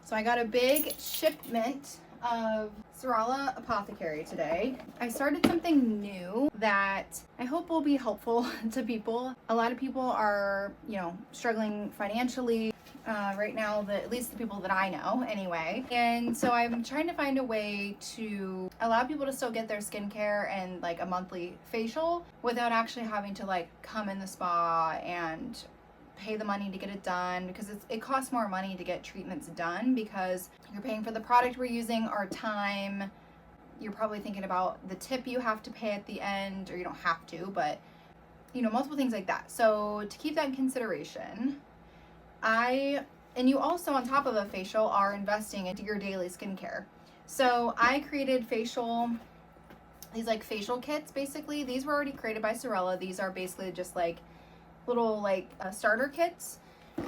So I got a big shipment of Sorella Apothecary today. I started something new that I hope will be helpful to people. A lot of people are, struggling financially right now, at least the people that I know anyway. And so I'm trying to find a way to allow people to still get their skincare and like a monthly facial without actually having to like come in the spa and pay the money to get it done, because it costs more money to get treatments done because you're paying for the product we're using, our time. You're probably thinking about the tip you have to pay at the end, or you don't have to, but multiple things like that. So to keep that in consideration, and you also on top of a facial are investing into your daily skincare. So I created these like facial kits basically. These were already created by Sorella. These are basically just like little starter kits,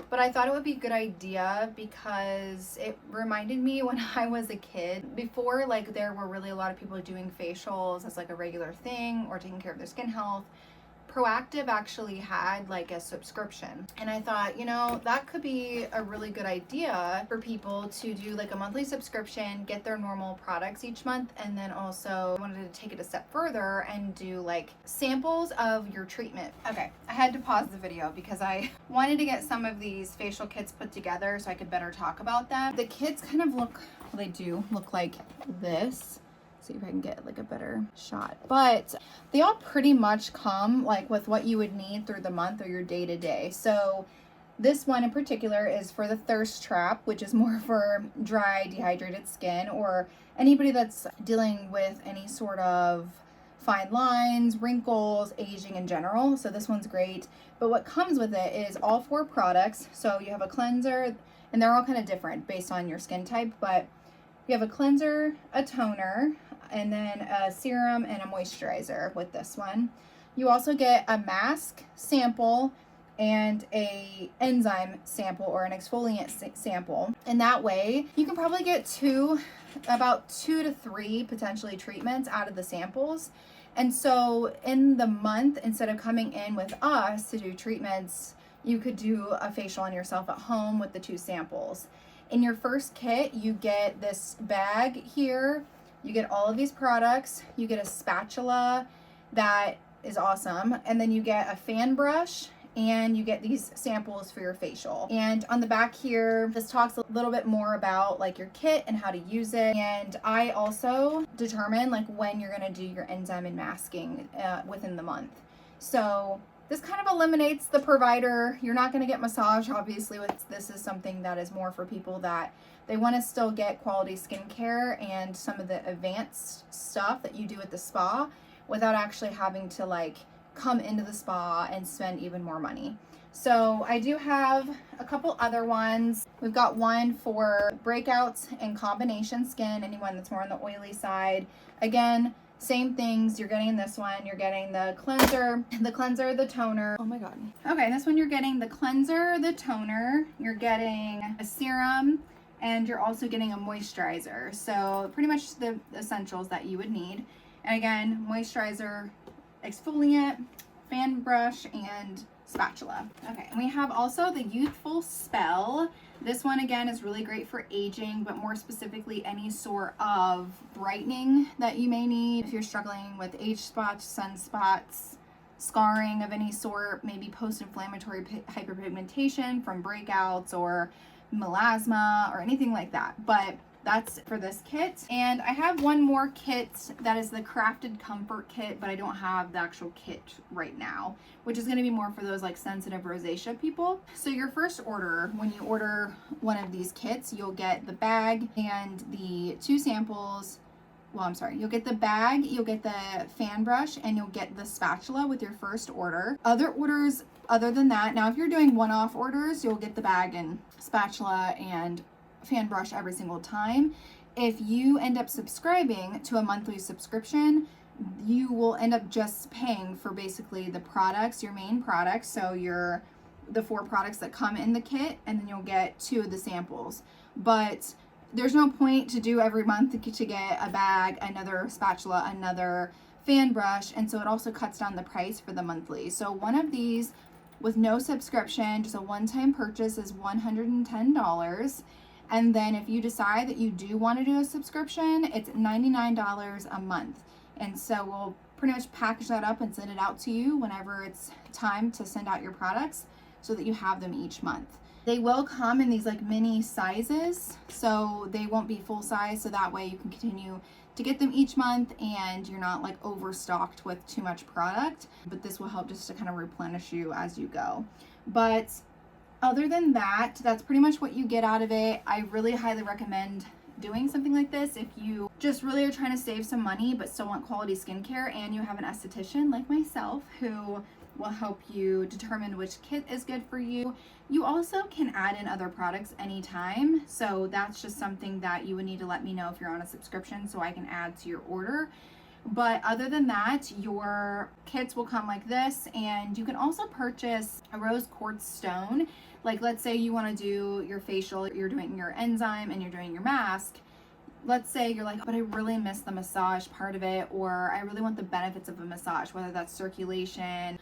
but I thought it would be a good idea because it reminded me when I was a kid. Before, like, there were really a lot of people doing facials as like a regular thing or taking care of their skin health. Proactive actually had like a subscription, and I thought, that could be a really good idea for people to do like a monthly subscription, get their normal products each month, and then also I wanted to take it a step further and do like samples of your treatment. Okay, I had to pause the video because I wanted to get some of these facial kits put together so I could better talk about them. The kits kind of look like this. See if I can get like a better shot, but they all pretty much come like with what you would need through the month or your day-to-day. So this one in particular is for the thirst trap, which is more for dry, dehydrated skin, or anybody that's dealing with any sort of fine lines, wrinkles, aging in general. So this one's great. But what comes with it is all 4 products. So you have a cleanser, and they're all kind of different based on your skin type, but you have a cleanser, a toner, and then a serum and a moisturizer with this one. You also get a mask sample and a enzyme sample or an exfoliant sample. And that way you can probably get about 2 to 3 potentially treatments out of the samples. And so in the month, instead of coming in with us to do treatments, you could do a facial on yourself at home with the 2 samples. In your first kit, you get this bag here. You get all of these products. You get a spatula that is awesome. And then you get a fan brush, and you get these samples for your facial. And on the back here, this talks a little bit more about like your kit and how to use it. And I also determine like when you're gonna do your enzyme and masking within the month. So this kind of eliminates the provider. You're not going to get massage, obviously. This is something that is more for people that they want to still get quality skincare and some of the advanced stuff that you do at the spa without actually having to like come into the spa and spend even more money. So I do have a couple other ones. We've got one for breakouts and combination skin, anyone that's more on the oily side. Again, same things you're getting in this one. You're getting the cleanser, the toner. Oh my God. Okay, this one you're getting the cleanser, the toner, you're getting a serum, and you're also getting a moisturizer. So pretty much the essentials that you would need. And again, moisturizer, exfoliant, fan brush, and spatula. Okay, and we have also the Youthful Spell. This one again is really great for aging, but more specifically any sort of brightening that you may need if you're struggling with age spots, sunspots, scarring of any sort, maybe post-inflammatory hyperpigmentation from breakouts or melasma or anything like that. But that's for this kit. And I have one more kit that is the Crafted Comfort Kit, but I don't have the actual kit right now, which is going to be more for those like sensitive rosacea people. So your first order, when you order one of these kits, you'll get the bag and the 2 samples. Well, I'm sorry, you'll get the bag, you'll get the fan brush, and you'll get the spatula with your first order. Other orders other than that, now if you're doing one-off orders, you'll get the bag and spatula and fan brush every single time. If you end up subscribing to a monthly subscription, you will end up just paying for basically the products, your main products. So the 4 products that come in the kit, and then you'll get 2 of the samples. But there's no point to do every month to get a bag, another spatula, another fan brush, and so it also cuts down the price for the monthly. So one of these with no subscription, just a one-time purchase, is $110. And then if you decide that you do want to do a subscription, it's $99 a month. And so we'll pretty much package that up and send it out to you whenever it's time to send out your products so that you have them each month. They will come in these like mini sizes, so they won't be full size, so that way you can continue to get them each month and you're not like overstocked with too much product. But this will help just to kind of replenish you as you go. But other than that, that's pretty much what you get out of it. I really highly recommend doing something like this if you just really are trying to save some money but still want quality skincare, and you have an esthetician like myself who will help you determine which kit is good for you. You also can add in other products anytime, so that's just something that you would need to let me know if you're on a subscription so I can add to your order. But other than that, your kits will come like this, and you can also purchase a rose quartz stone. Like, let's say you want to do your facial, you're doing your enzyme and you're doing your mask. Let's say you're like, but I really miss the massage part of it, or I really want the benefits of a massage, whether that's circulation,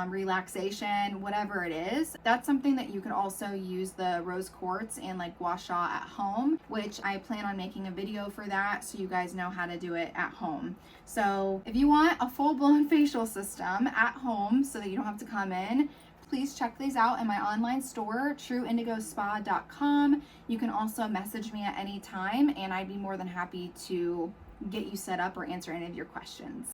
relaxation, whatever it is. That's something that you can also use the rose quartz and like gua sha at home, which I plan on making a video for that so you guys know how to do it at home. So if you want a full-blown facial system at home so that you don't have to come in, please check these out in my online store, trueindigospa.com. You can also message me at any time and I'd be more than happy to get you set up or answer any of your questions.